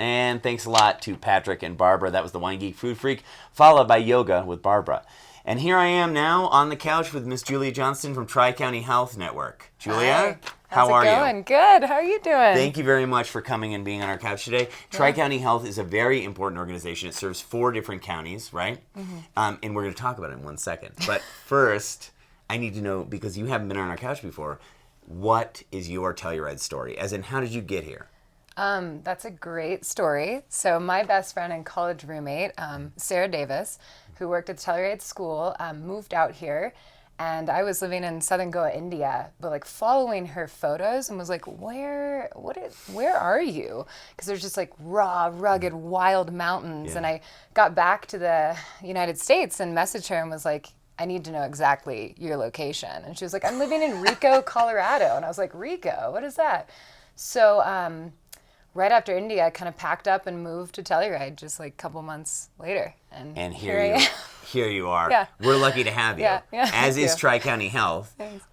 And thanks a lot to Patrick and Barbara. That was the Wine Geek Food Freak, followed by Yoga with Barbara. And here I am now on the couch with Miss Julia Johnston from Tri-County Health Network. Julia, Hi. how are you? How's it going? Good. How are you doing? Thank you very much for coming and being on our couch today. Tri-County Health is a very important organization. It serves 4 different counties, right? Mm-hmm. And we're going to talk about it in 1 second. But first, I need to know, because you haven't been on our couch before, what is your Telluride story? As in, how did you get here? That's a great story. So my best friend and college roommate, Sarah Davis, who worked at the Telluride School, moved out here. And I was living in Southern Goa, India, but like following her photos and was like, where are you? Because there's just like raw, rugged, wild mountains. Yeah. And I got back to the United States and messaged her and was like, I need to know exactly your location. And she was like, I'm living in Rico, Colorado. And I was like, Rico, what is that? So right after India, I kind of packed up and moved to Telluride just like a couple months later. And here you are. Yeah. We're lucky to have you. Yeah. As is Tri-County Health. Thanks.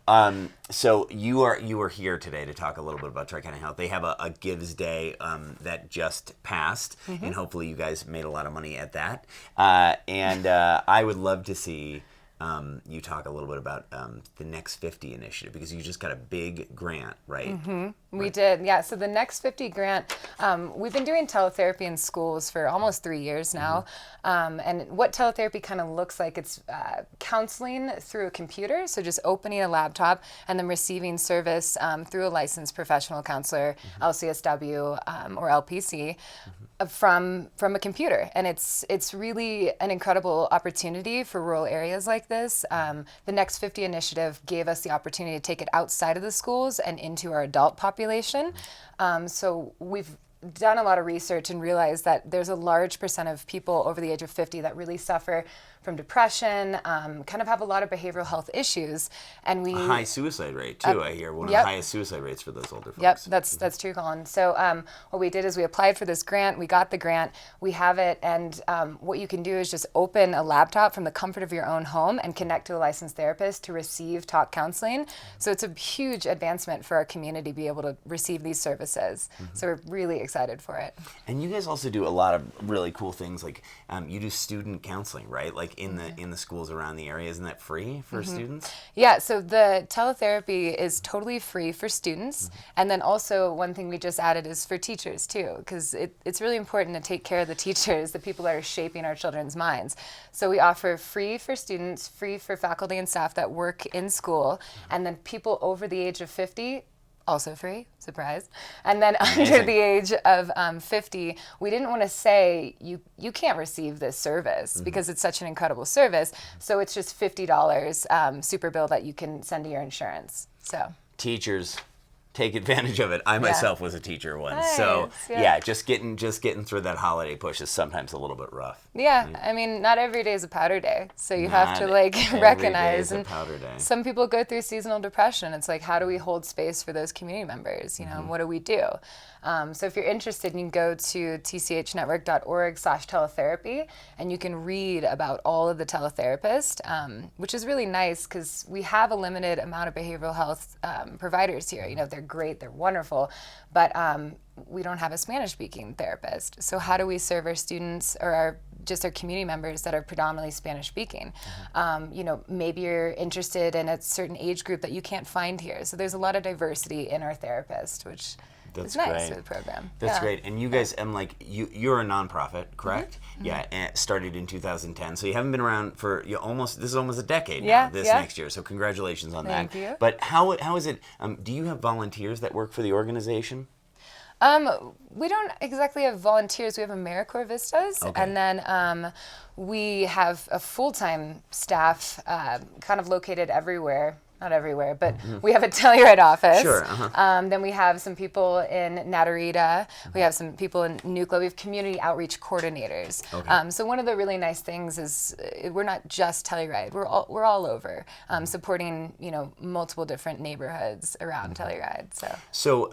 So you are here today to talk a little bit about Tri-County Health. They have a Gives Day that just passed, and hopefully you guys made a lot of money at that. I would love to see you talk a little bit about the Next 50 initiative, because you just got a big grant, right? Mm-hmm. We did, yeah. So the Next 50 grant, we've been doing teletherapy in schools for almost 3 years now. And what teletherapy kind of looks like, it's counseling through a computer, so just opening a laptop and then receiving service through a licensed professional counselor, LCSW or LPC, from a computer. And it's really an incredible opportunity for rural areas like this. The Next 50 initiative gave us the opportunity to take it outside of the schools and into our adult population. So we've done a lot of research and realized that there's a large percent of people over the age of 50 that really suffer from depression, kind of have a lot of behavioral health issues, and a high suicide rate too. I hear one of the highest suicide rates for those older folks. Yep, that's true, Colin. So what we did is we applied for this grant. We got the grant. We have it, and what you can do is just open a laptop from the comfort of your own home and connect to a licensed therapist to receive talk counseling. So it's a huge advancement for our community to be able to receive these services. So we're really excited for it. And you guys also do a lot of really cool things, like you do student counseling, right? Like in the schools around the area. Isn't that free for students? Yeah, so the teletherapy is totally free for students. And then also one thing we just added is for teachers too, because it's really important to take care of the teachers, the people that are shaping our children's minds. So we offer free for students, free for faculty and staff that work in school, and then people over the age of 50, also free, surprise. And then under the age of 50, we didn't want to say you can't receive this service because it's such an incredible service. So it's just $50 super bill that you can send to your insurance. So teachers, take advantage of it. I myself was a teacher once, so just getting through that holiday push is sometimes a little bit rough. Yeah, I mean, not every day is a powder day, so you have to recognize. Every day is a powder day. Some people go through seasonal depression. It's like, how do we hold space for those community members? You know, what do we do? So if you're interested, you can go to tchnetwork.org/teletherapy, and you can read about all of the teletherapists, which is really nice because we have a limited amount of behavioral health providers here. You know, they're great, they're wonderful, but we don't have a Spanish-speaking therapist. So how do we serve our students or our community members that are predominantly Spanish-speaking? You know, maybe you're interested in a certain age group that you can't find here. So there's a lot of diversity in our therapist, which is nice for the program. That's great. And you guys, you're a nonprofit, correct? Yeah, and it started in 2010. So you haven't been around for this is almost a decade now, next year. So congratulations on that. Thank you. But how is it, do you have volunteers that work for the organization? We don't exactly have volunteers. We have AmeriCorps Vistas, and then we have a full-time staff kind of located everywhere. Not everywhere, but we have a Telluride office. Sure. Then we have some people in Natarita. We have some people in Nucla. We have community outreach coordinators. So one of the really nice things is we're not just Telluride. We're all over, supporting multiple different neighborhoods around Telluride. So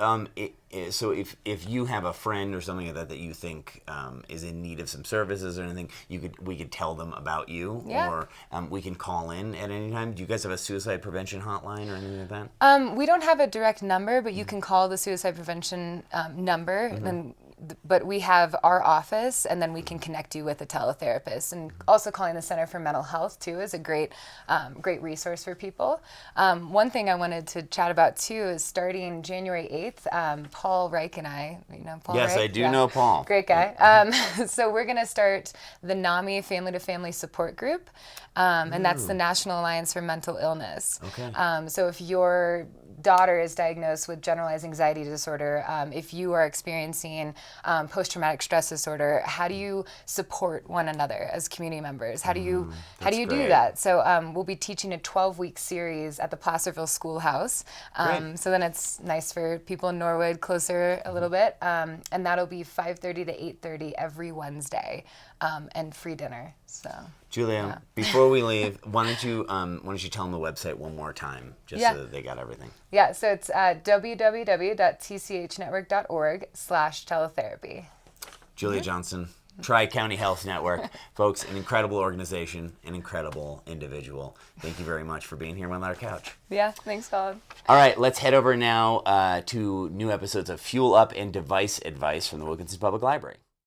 if you have a friend or something like that you think is in need of some services or anything, we could tell them about you, or we can call in at any time. Do you guys have a suicide prevention hotline or anything like that? We don't have a direct number, but you can call the suicide prevention number, and but we have our office, and then we can connect you with a teletherapist. And also calling the Center for Mental Health too is a great resource for people. One thing I wanted to chat about too is starting January 8th. Paul Reich and I, Paul Yes, Reich? I do know Paul. Great guy. So we're going to start the NAMI Family to Family Support Group, and that's the National Alliance for Mental Illness. Okay. So if your daughter is diagnosed with generalized anxiety disorder, if you are experiencing post-traumatic stress disorder, how do you support one another as community members? How do you do great. that? So we'll be teaching a 12-week series at the Placerville Schoolhouse. So then it's nice for people in Norwood closer a little bit, and that'll be 5:30 to 8:30 every Wednesday, and free dinner. So. Julia, before we leave, why don't you tell them the website one more time, just so that they got everything. Yeah, so it's www.tchnetwork.org/teletherapy. Julia Johnston, Tri-County Health Network. Folks, an incredible organization, an incredible individual. Thank you very much for being here on our couch. Yeah, thanks, Colin. All right, let's head over now to new episodes of Fuel Up and Device Advice from the Wilkinson Public Library.